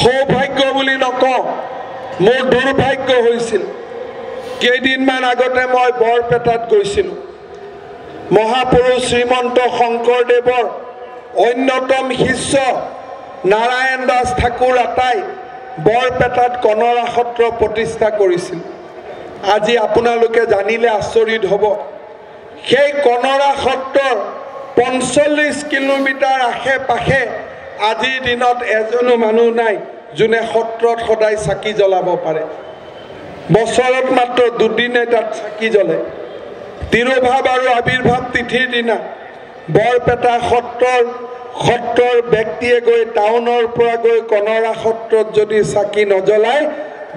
সৌভাগ্য বুলি নকওঁ, মোৰ দুৰ্ভাগ্য হৈছিল। কেইদিনমান আগতে মই বৰপেটাত গৈছিলোঁ। মহাপুৰুষ শ্ৰীমন্ত শংকৰদেৱৰ অন্যতম শিষ্য নাৰায়ণ দাস ঠাকুৰ আটাই বৰপেটাত কনৰা সত্ৰ প্ৰতিষ্ঠা কৰিছিল। আজি আপোনালোকে জানিলে আচৰিত হ'ব, সেই কনৰা সত্ৰৰ ৪৫ কিলোমিটাৰ আশে পাশে আজিৰ দিনত এজনো মানুহ নাই যোনে সত্ৰত সদায় চাকি জ্বলাব পাৰে। বছৰত মাত্ৰ দুদিনে তাত চাকি জ্বলে। তিৰুভাৱ আৰু আৱিৰ্ভাৱ তিথিৰ দিনা বৰপেটা সত্ৰৰ ব্যক্তিয়ে গৈ টাউনৰ পৰা গৈ কনৰা সত্ৰত যদি চাকি নজ্বলায়,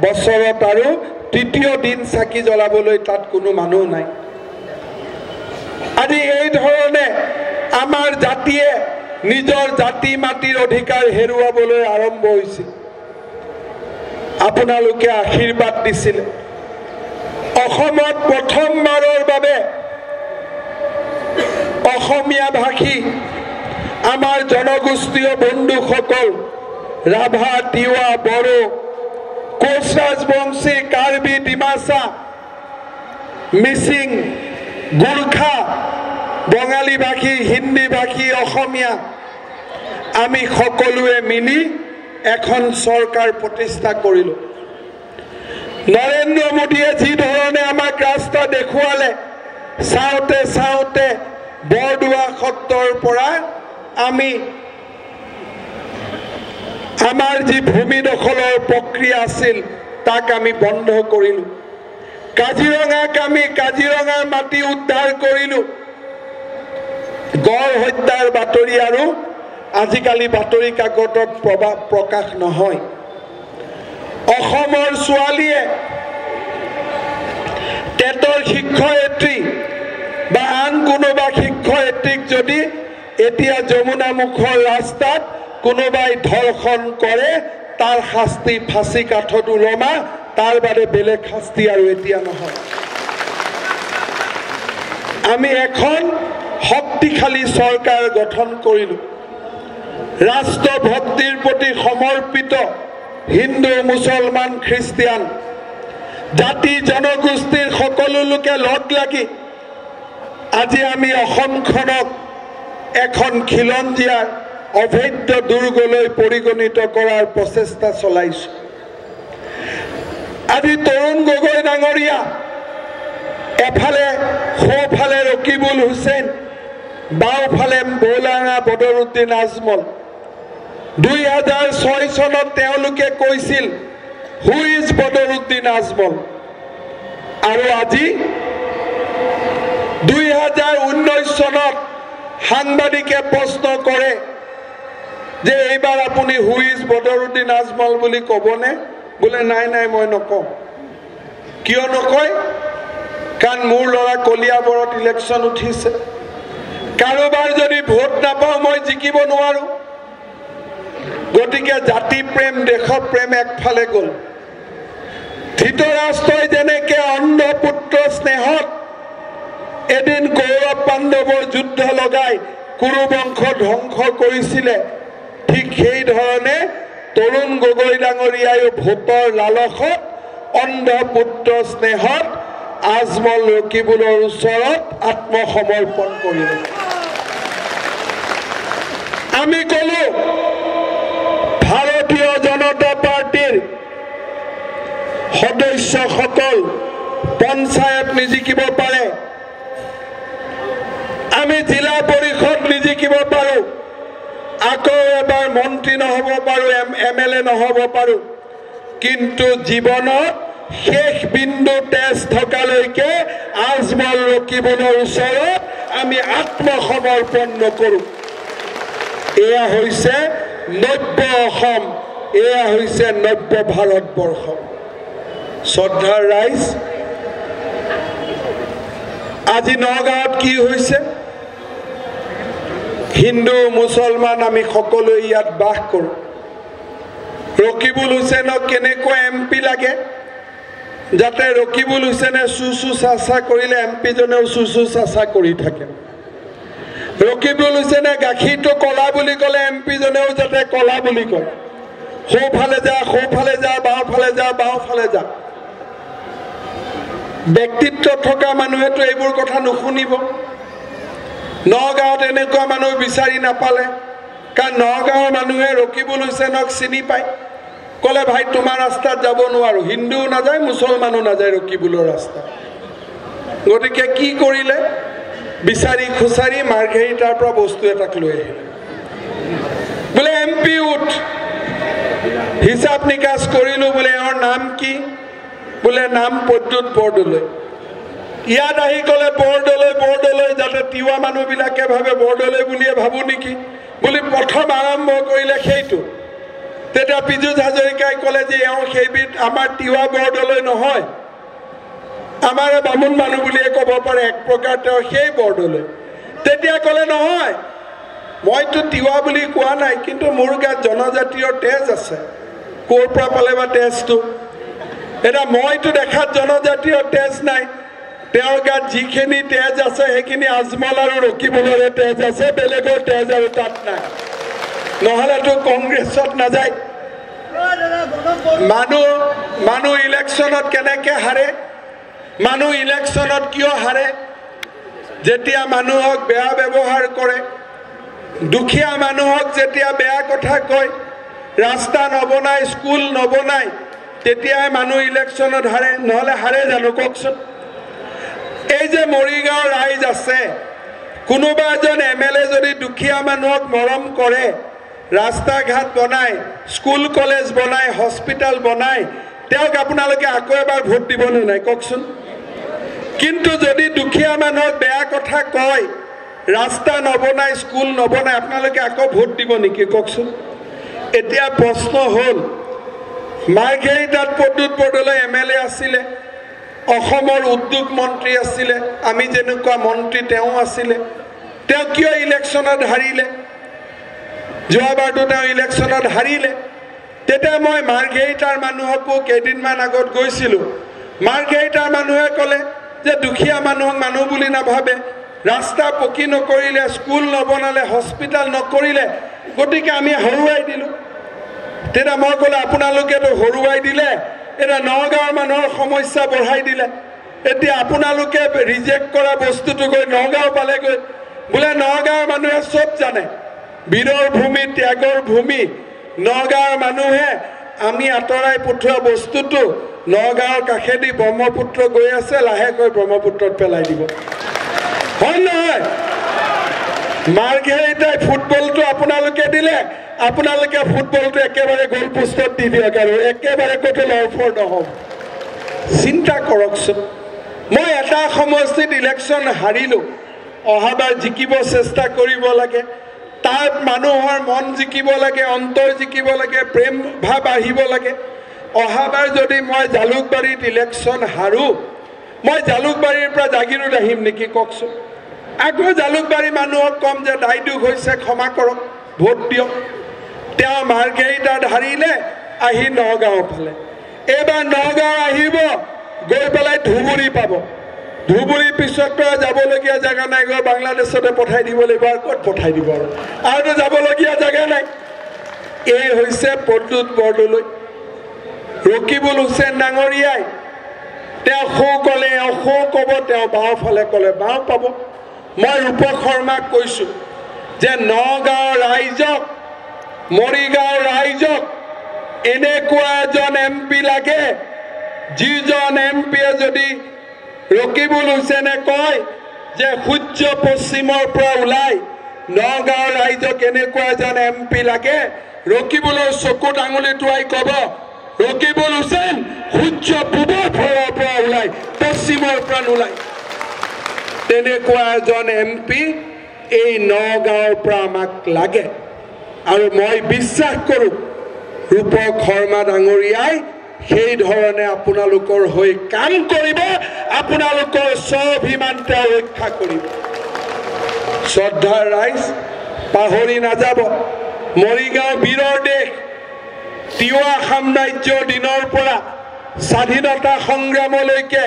বছৰত আৰু তৃতীয় দিন চাকি জ্বলাবলৈ তাত কোনো মানুহ নাই। আজি এই ধৰণে আমাৰ জাতিয়ে নিজৰ জাতি মাটিৰ অধিকাৰ হেৰুৱাবলৈ আৰম্ভ হৈছিল। আপোনালোকে আশীৰ্বাদ দিছিলে। অসমত প্ৰথমবাৰৰ বাবে অসমীয়া ভাষী আমাৰ জনগোষ্ঠীয় বন্ধুসকল ৰাভা, তিৱা, বড়ো, কোচ ৰাজবংশী, কাৰ্বি, ডিমাচা, মিচিং, গোৰ্খা, বঙালী ভাষী, হিন্দী ভাষী, অসমীয়া আমি সকলোৱে মিলি এখন চৰকাৰ প্ৰতিষ্ঠা কৰিলোঁ। নৰেন্দ্ৰ মোদীয়ে যি ধৰণে আমাক ৰাস্তা দেখুৱালে, চাওঁতে চাওঁতে বৰদোৱা সত্ৰৰ পৰা আমি আমাৰ যি ভূমি দখলৰ প্ৰক্ৰিয়া আছিল তাক আমি বন্ধ কৰিলোঁ। কাজিৰঙাৰ মাটি উদ্ধাৰ কৰিলোঁ। গড় হত্যাৰ বাতৰি আৰু আজিকালি বাতৰি কাকতত প্ৰকাশ নহয়। অসমৰ ছোৱালীয়ে টেটৰ শিক্ষয়িত্ৰী বা আন কোনোবা শিক্ষয়িত্ৰীক যদি এতিয়া যমুনামুখৰ ৰাস্তাত কোনোবাই ধৰ্ষণ কৰে, তাৰ শাস্তি ফাঁচি কাঠত ওলমা, তাৰ বাদে বেলেগ শাস্তি আৰু এতিয়া নহয়। আমি এখন শক্তিশালী চৰকাৰ গঠন কৰিলোঁ। ৰাষ্ট্ৰ ভক্তিৰ প্ৰতি সমৰ্পিত হিন্দু, মুছলমান, খ্ৰীষ্টিয়ান জাতি জনগোষ্ঠীৰ সকলো লোকে লগ লাগি আজি আমি অসমখনক এখন খিলঞ্জীয়া অভেদ্য দুৰ্গলৈ পৰিগণিত কৰাৰ প্ৰচেষ্টা চলাইছোঁ। আজি তৰুণ গগৈ ডাঙৰীয়া, এফালে সোঁফালে ৰকিবুল হুছেইন, বাওঁফালে মৌলানা বদৰুদ্দিন আজমল। 2006 চনত তেওঁলোকে কৈছিল হু ইজ বদৰুদ্দিন আজমল, আৰু আজি 2019 চনত সাংবাদিকে প্ৰশ্ন কৰে যে এইবাৰ আপুনি হু ইজ বদৰুদ্দিন আজমল বুলি ক'বনে? বোলে নাই মই নকওঁ। কিয় নকয়? কাৰণ মোৰ ল'ৰা কলিয়াবৰত ইলেকশ্যন উঠিছে। কাৰোবাৰ যদি ভোট নাপাওঁ মই জিকিব নোৱাৰো। গতিকে জাতি প্ৰেম, দেশপ্ৰেম একফালে গ'ল। ধৃতৰাষ্ট্ৰই যেনেকে অন্ধপুত্ৰ স্নেহত এদিন কৌৰৱ পাণ্ডৱৰ যুদ্ধ লগাই কুৰু বংশ ধ্বংস কৰিছিলে, ঠিক সেই ধৰণে তৰুণ গগৈ ডাঙৰীয়ায়ো ভোটৰ লালসত, অন্ধপুত্ৰ স্নেহত আজমল ৰকিবুলৰ ওচৰত আত্মসমৰ্পণ কৰিলে। আমি কলো ভাৰতীয় জনতা পাৰ্টিৰ সদস্যসকল পঞ্চায়ত নিজিকিব পাৰে, আমি জিলা পৰিষদ নিজিকিব পাৰো, আকৌ এবাৰ মন্ত্ৰী নহব পাৰো, MLA নহব পাৰো, কিন্তু জীৱনত শেষ বিন্দু তেজ থকালৈকে আজমল ৰকিবুলৰ ওচৰত আমি আত্মসমৰ্পণ নকৰো। এয়া হৈছে নব্য অসম, এয়া হৈছে নব্য ভাৰতবৰ্ষ। শ্ৰদ্ধাৰ ৰাইজ, আজি নগাঁৱত কি হৈছে? হিন্দু মুছলমান আমি সকলোৱে ইয়াত বাস কৰোঁ। ৰকিবুল হুছেইনক কেনেকুৱা MP লাগে যাতে ৰকিবুল হুছেইনে চুচু চাচা কৰিলে MP জনেও চুচু চাচা কৰি থাকে। ৰকিবুল হুছেইনে গাখীৰটো কলা বুলি ক'লে MP জনেও যাতে কলা বুলি কয়। সোঁফালে যা সোঁফালে যা বাওঁফালে যা বাওঁফালে যা ব্যক্তিত্ব থকা মানুহেতো এইবোৰ কথা নুশুনিব নগাঁৱত এনেকুৱা মানুহ বিচাৰি নাপালে কাৰণ নগাঁৱৰ মানুহে ৰকিবুল হুছেইনক চিনি পায় ক'লে ভাই তোমাৰ ৰাস্তাত যাব নোৱাৰো হিন্দুও নাযায় মুছলমানো নাযায় ৰকিবুলৰ ৰাস্তা গতিকে কি কৰিলে বিচাৰি খুচাৰি মাৰ্ঘেৰিটাৰ পৰা বস্তু এটাক লৈ আহিলে বোলে এমপি উঠ হিচাপ নিকাচ কৰিলো বোলে এওঁৰ নাম কি বোলে নাম প্ৰদ্যুৎ বৰদলৈ ইয়াত আহি ক'লে বৰদলৈ যাতে তিৱা মানুহবিলাকে ভাবে বৰদলৈ বুলিয়ে ভাবো নেকি বুলি প্ৰথম আৰম্ভ কৰিলে সেইটো তেতিয়া পীযুষ হাজৰিকাই ক'লে যে এওঁ সেইবিধ আমাৰ তিৱা বৰদলৈ নহয় আমাৰ বামুণ মানুহ বুলিয়ে ক'ব পাৰে এক প্ৰকাৰ তেওঁ সেই বৰদলৈ তেতিয়া ক'লে নহয় মইতো তিৱা বুলি কোৱা নাই কিন্তু মোৰ গাত জনজাতীয় তেজ আছে ক'ৰ পৰা পালে বা তেজটো এটা মইতো দেখাত জনজাতীয় তেজ নাই তেওঁৰ গাত যিখিনি তেজ আছে সেইখিনি আজমল আৰু ৰকিবুলৰে তেজ আছে বেলেগৰ তেজ আৰু তাত নাই নহ'লেতো কংগ্ৰেছত নাযায় মানুহ ইলেকশ্যনত কেনেকৈ হাৰে মানুহ ইলেকশ্যনত কিয় হাৰে যেতিয়া মানুহক বেয়া ব্যৱহাৰ কৰে দুখীয়া মানুহক যেতিয়া বেয়া কথা কয় ৰাস্তা নবনায় স্কুল নবনায় তেতিয়াই মানুহ ইলেকশ্যনত হাৰে নহ'লে হাৰে জানো কওকচোন এই যে মৰিগাঁৱৰ ৰাইজ আছে কোনোবা এজন এমএলএ যদি দুখীয়া মানুহক মৰম কৰে ৰাস্তা ঘাট বনায় স্কুল কলেজ বনায় হস্পিটেল বনায় তেওঁক আপোনালোকে আকৌ এবাৰ ভোট দিবনে নাই কওকচোন কিন্তু যদি দুখীয়া মানুহক বেয়া কথা কয় ৰাস্তা নবনায় স্কুল নবনায় আপোনালোকে আকৌ ভোট দিব নেকি কওকচোন এতিয়া প্ৰশ্ন হ'ল মাৰ্ঘেৰিটাত প্ৰদ্যুৎ বৰদলৈ এমএলএ আছিলে অসমৰ উদ্যোগ মন্ত্ৰী আছিলে আমি যেনেকুৱা মন্ত্ৰী তেওঁ আছিলে তেওঁ কিয় ইলেকশ্যনত হাৰিলে যোৱাবাৰতো তেওঁ ইলেকশ্যনত হাৰিলে তেতিয়া মই মাৰ্ঘেৰিটাৰ মানুহকো কেইদিনমান আগত গৈছিলোঁ মাৰ্ঘেৰিটাৰ মানুহে ক'লে যে দুখীয়া মানুহক মানুহ বুলি নাভাবে ৰাস্তা পকী নকৰিলে স্কুল নবনালে হস্পিটেল নকৰিলে গতিকে আমি হৰুৱাই দিলোঁ তেতিয়া মই ক'লে আপোনালোকেতো হৰুৱাই দিলে এটা নগাঁৱৰ মানুহৰ সমস্যা বঢ়াই দিলে এতিয়া আপোনালোকে ৰিজেক্ট কৰা বস্তুটো গৈ নগাঁও পালেগৈ বোলে নগাঁৱৰ মানুহে চব জানে বীৰৰ ভূমি ত্যাগৰ ভূমি নগাঁৱৰ মানুহে আমি আঁতৰাই পঠোৱা বস্তুটো নগাঁৱৰ কাষেদি ব্ৰহ্মপুত্ৰ গৈ আছে লাহেকৈ ব্ৰহ্মপুত্ৰত পেলাই দিব হয় নহয় মাৰ্ঘেৰিটাই ফুটবলটো আপোনালোকে দিলে আপোনালোকে ফুটবলটো একেবাৰে গোল পোষ্টত দি দিয়ক আৰু একেবাৰে ক'তো লৰফৰ নহ'ব চিন্তা কৰকচোন মই এটা সমষ্টিত ইলেকশ্যন হাৰিলোঁ অহাবাৰ জিকিব চেষ্টা কৰিব লাগে তাত মানুহৰ মন জিকিব লাগে অন্তৰ জিকিব লাগে প্ৰেম ভাৱ আহিব লাগে অহাবাৰ যদি মই জালুকবাৰীত ইলেকশ্যন হাৰোঁ মই জালুকবাৰীৰ পৰা জাগিৰোড আহিম নেকি কওকচোন আকৌ জালুকবাৰী মানুহক কম যে দায় দুখ হৈছে ক্ষমা কৰক ভোট দিয়ক তেওঁ মাৰ্ঘেৰিটাত হাৰিলে আহি নগাঁও ফালে এইবাৰ নগাঁও আহিব গৈ পেলাই ধুবুৰী পাব ধুবুৰীৰ পিছত পৰা যাবলগীয়া জেগা নাই গৈ বাংলাদেশতে পঠাই দিব লাগিব আৰু ক'ত পঠাই দিব আৰুতো যাবলগীয়া জেগা নাই এই হৈছে প্ৰদ্যুৎ বৰদলৈ ৰকিবুল হুছেইন ডাঙৰীয়াই তেওঁ সোঁ ক'লে এওঁ সোঁ ক'ব তেওঁ বাওঁফালে ক'লে বাওঁ পাব মই ৰূপক শৰ্মাক কৈছোঁ যে নগাঁৱৰ ৰাইজক মৰিগাঁৱৰ ৰাইজক এনেকুৱা এজন এমপি লাগে যিজন এমপিয়ে যদি ৰকিবুল হুছেইনে কয় যে সূৰ্য পশ্চিমৰ পৰা ওলাই নগাঁৱৰ ৰাইজক এনেকুৱা এজন এমপি লাগে ৰকিবুলৰ চকুত আঙুলি টোৱাই ক'ব ৰকিবুল হুছেইন সূৰ্য পূবৰ ফালৰ পৰা ওলাই পশ্চিমৰ পৰা নোলায় তেনেকুৱা এজন এমপি এই নগাঁৱৰ পৰা আমাক লাগে আৰু মই বিশ্বাস কৰোঁ ৰূপক শৰ্মা ডাঙৰীয়াই সেই ধৰণে আপোনালোকৰ হৈ কাম কৰিব আপোনালোকৰ স্বাভিমান তেওঁ ৰক্ষা কৰিব শ্ৰদ্ধাৰ ৰাইজ পাহৰি নাযাব মৰিগাঁও বীৰৰ দেশ তিৱা সাম্ৰাজ্যৰ দিনৰ পৰা স্বাধীনতা সংগ্ৰামলৈকে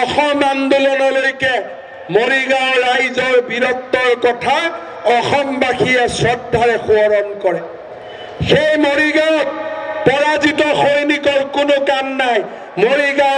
অসম আন্দোলনলৈকে মৰিগাঁও ৰাইজৰ বীৰত্বৰ কথা অসমবাসীয়ে শ্ৰদ্ধাৰে সোঁৱৰণ কৰে সেই মৰিগাঁৱত পৰাজিত সৈনিকৰ কোনো কাম নাই। মৰিগাঁও